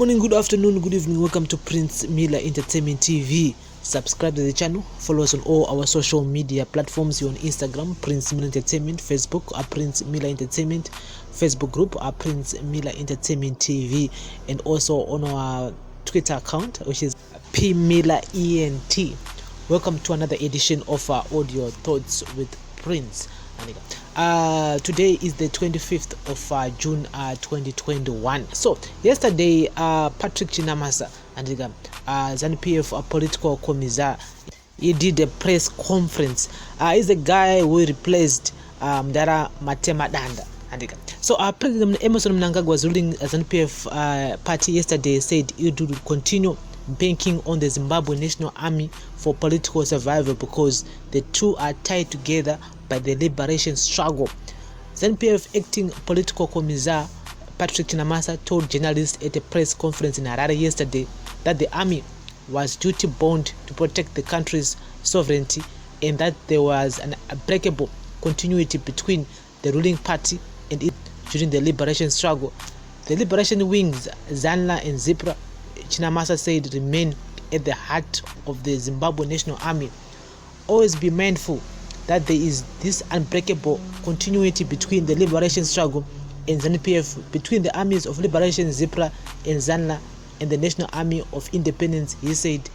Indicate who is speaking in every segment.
Speaker 1: morning, good afternoon, good evening. Welcome to Prince Miller Entertainment TV. Subscribe to the channel. Follow us on all our social media platforms. You're on Instagram, Prince Miller Entertainment. Facebook, Prince Miller Entertainment. Facebook group, Prince Miller Entertainment TV. And also on our Twitter account, which is P Miller ENT. Welcome to another edition of our Audio Thoughts with Prince. Today is the 25th of June 2021. So yesterday Patrick Chinamasa and Zanu PF political commissar, he did a press conference. He's the guy who replaced Dara Matema Danda. So President Emerson Mnangagwa was ruling Zanu PF party yesterday, said he would continue banking on the Zimbabwe National Army for political survival because the two are tied together by the liberation struggle. ZANU-PF acting political commissar Patrick Chinamasa told journalists at a press conference in Harare yesterday that the army was duty bound to protect the country's sovereignty and that there was an unbreakable continuity between the ruling party and it during the liberation struggle. The liberation wings, Zanla and Zipra, Chinamasa said, remain at the heart of the Zimbabwe National Army. Always be mindful that there is this unbreakable continuity between the liberation struggle and ZANU-PF, between the armies of liberation Zipra and Zanla and the National Army of Independence. He said,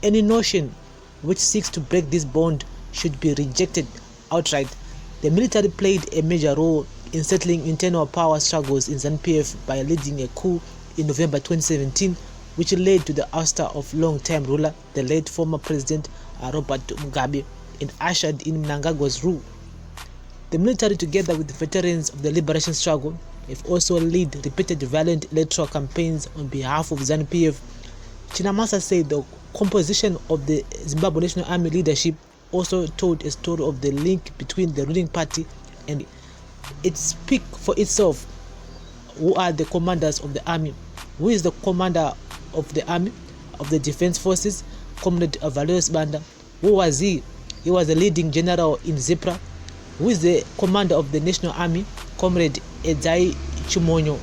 Speaker 1: any notion which seeks to break this bond should be rejected outright. The military played a major role in settling internal power struggles in ZANU-PF by leading a coup in November 2017, which led to the ouster of long-time ruler, the late former President Robert Mugabe, and ushered in Mnangagwa's rule. The military, together with the veterans of the liberation struggle, have also led repeated violent electoral campaigns on behalf of ZANU-PF. Chinamasa said the composition of the Zimbabwe National Army leadership also told a story of the link between the ruling party and it speaks for itself. Who are the commanders of the army? Who is the commander of the army of the defense forces? Comrade Valerius Banda. Who was he? He was the leading general in Zipra. Who is the commander of the National Army? Comrade Edzai Chimonyo.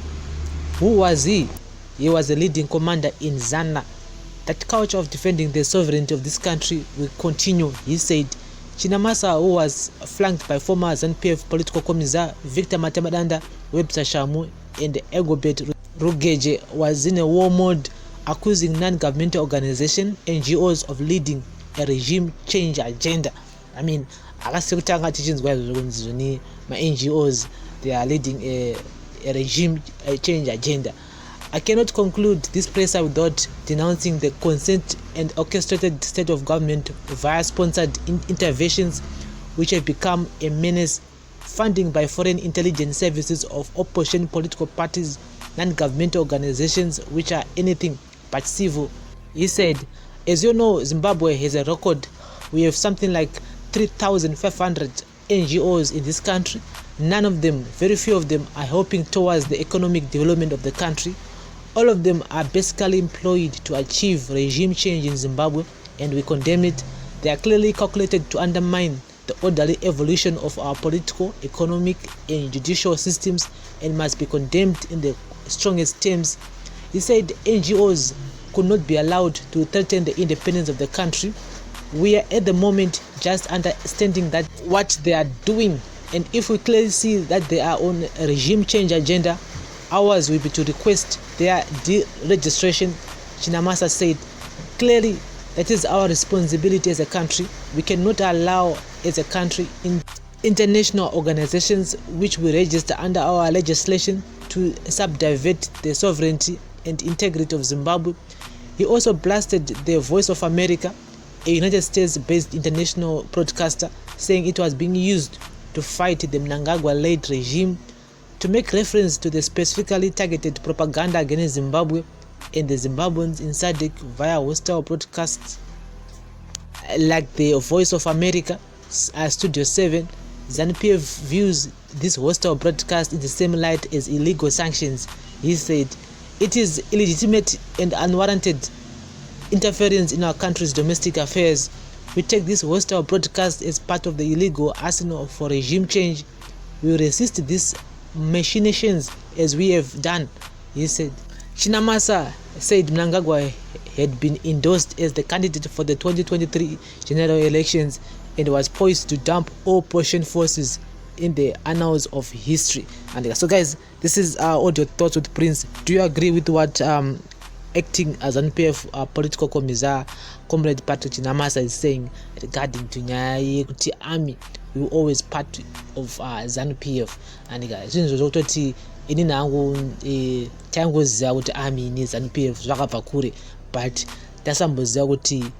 Speaker 1: Who was he? He was the leading commander in Zana. That culture of defending the sovereignty of this country will continue, he said. Chinamasa, who was flanked by former ZANU-PF political commissar Victor Matemadanda, Webster Shamu, and Egobet Rugeje, was in a war mode, accusing non-governmental organizations, NGOs, of leading a regime change agenda. I mean, my NGOs, they are leading a regime change agenda. I cannot conclude this presser without denouncing the consent and orchestrated state of government via sponsored interventions which have become a menace, funding by foreign intelligence services of opposition political parties, non-governmental organizations which are anything but civil. He said, as you know, Zimbabwe has a record. We have something like 3,500 NGOs in this country. None of them, very few of them, are helping towards the economic development of the country. All of them are basically employed to achieve regime change in Zimbabwe, and we condemn it. They are clearly calculated to undermine the orderly evolution of our political, economic, and judicial systems and must be condemned in the strongest terms. He said NGOs could not be allowed to threaten the independence of the country. We are at the moment just understanding that what they are doing, and if we clearly see that they are on a regime change agenda, ours will be to request their deregistration. Chinamasa said clearly that is our responsibility as a country. We cannot allow as a country in international organizations which we register under our legislation to subdivert the sovereignty and integrity of Zimbabwe. He also blasted the Voice of America, a United States-based international broadcaster, saying it was being used to fight the Mnangagwa-led regime, to make reference to the specifically targeted propaganda against Zimbabwe and the Zimbabweans in SADC via hostile broadcasts like the Voice of America, Studio 7. ZANU-PF views this hostile broadcast in the same light as illegal sanctions. He said, it is illegitimate and unwarranted interference in our country's domestic affairs. We take this hostile broadcast as part of the illegal arsenal for regime change. We resist these machinations as we have done, he said. Chinamasa said Mnangagwa had been endorsed as the candidate for the 2023 general elections and was poised to dump all opposition forces in the annals of history. And so guys, this is all your thoughts with Prince. Do you agree with what acting as an PF political commissar Comrade Patrick Chinamasa is saying regarding to nyaya kuti army will always part of Zanu PF? And guys, zvinhu zvototi ini nangu tangoziva kuti army ni Zanu PF zvakabva kure, but tasamboziva kuti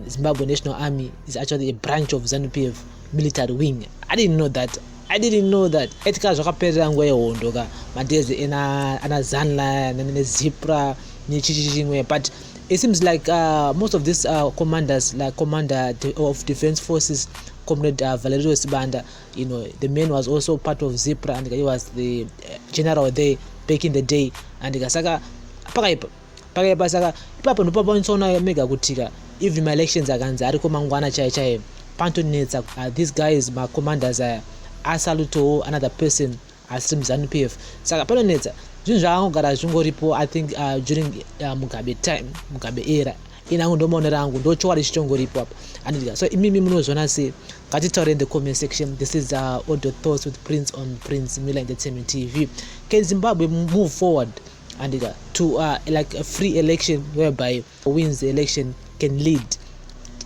Speaker 1: Zimbabwe National Army is actually a branch of Zanu PF military wing. I didn't know that. Etika zvakaperera nguva yehondo ka madezi ana zanla nezipra nechichimwe, but it seems like most of these commanders, like Commander of Defense Forces Comrade Valerio Sibanda, the man was also part of Zipra, and he was the general there back in the day. And saka pakaipa saka ipapo ndopapo nsona mega kutika even my elections akanza ariko mangwana chai pantonetsa these guys my commanders asaluto another person as Zanu PF. Saka panonetsa zvinhu zvakangogara zvingoripo. I think during Mugabe era inangu ndomaonera angu ndochokwadi chichongoripo apa. And so imimi munozviona sei? Ngatitaure in the comment section. This is audio thoughts with Prince on Prince Miller Entertainment TV. Can Zimbabwe move forward and to like a free election whereby who wins the election can lead?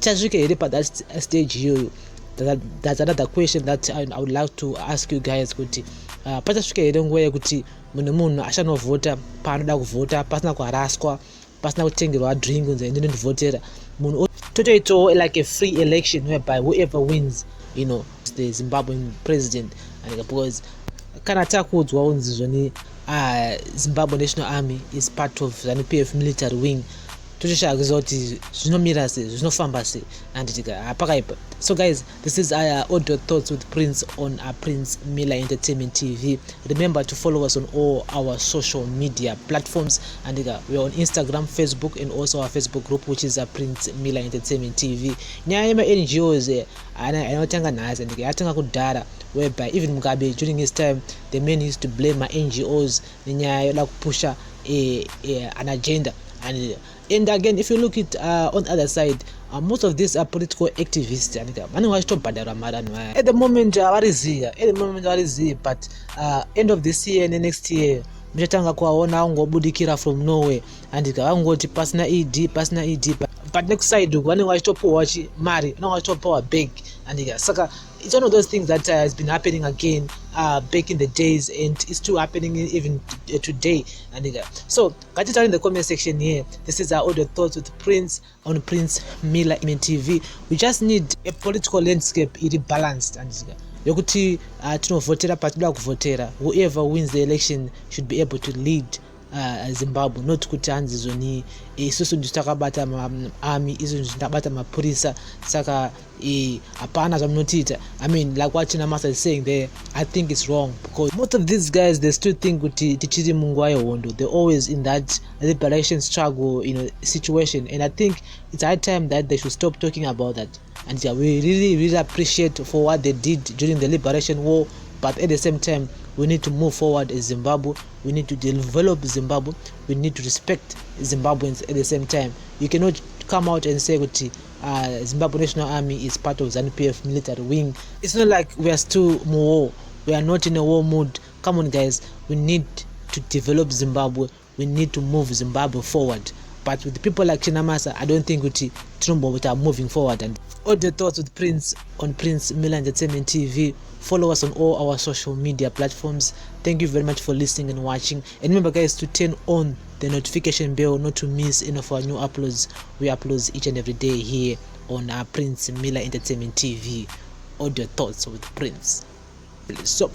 Speaker 1: At that stage here, that's another question that I would like to ask you guys. Kuti pachasvika here nguva yekuti munhu ashanovhota paanoda kuvhota pasina kuharasswa, pasina kutengerwa drink unze ndinondivhotera, munhu totoitawo like a free election whereby whoever wins is the Zimbabwean president. And because kana takuudzwa unzi zvoni Zimbabwe National Army is part of Zanu PF military wing, totoshaakuziva kuti zvinomira sei, zvinofamba sei, anditika pakaipa. So guys, this is audio thoughts with Prince on Prince Miller Entertainment TV. Remember to follow us on all our social media platforms, and we're on Instagram, Facebook, and also our Facebook group, which is Prince Miller Entertainment TV. Nyaya NGOs anotanga nazo and atanga kudhara, whereby even Mugabe during his time the men used to blame my NGOs nyaya yoda kupusha an agenda. And again, if you look at on the other side, most of these are political activists. At the moment, but end of this year and next year, mchatanga kuwaona angobudikira from nowhere and angoti pasina ED, but next side vanenge vachitopiwa mari, vanenge vachitopiwa big, and saka it's one of those things that has been happening again back in the days, and it's still happening even today. And so get it in the comment section here. This is our audio thoughts with Prince on Prince Miller TV. We just need a political landscape iri balanced, and yokuti tinovhotera patinoda kuvhotera, whoever wins the election should be able to lead Zimbabwe, not kuti hanzi zvoni isusu nditakabata army, isu ndabata mapurisa, saka hapana zvamunotiita. I mean, like what Chinamasa is saying there, I think it's wrong, because most of these guys, they still think kuti tichiri munguva yehondo, they're always in that liberation struggle situation, and I think it's high time that they should stop talking about that. And we really appreciate for what they did during the liberation war, but at the same time we need to move forward as Zimbabwe. We need to develop Zimbabwe. We need to respect Zimbabweans at the same time. You cannot come out and say that Zimbabwe National Army is part of Zanu PF military wing. It's not like we are still in war. We are not in a war mood. Come on guys, we need to develop Zimbabwe. We need to move Zimbabwe forward. But with people like Chinamasa, I don't think we are moving forward. And all the thoughts with Prince on Prince Miller Entertainment TV. Follow us on all our social media platforms. Thank you very much for listening and watching. And remember guys, to turn on the notification bell not to miss any of our new uploads. We upload each and every day here on Prince Miller Entertainment TV. All the thoughts with Prince. So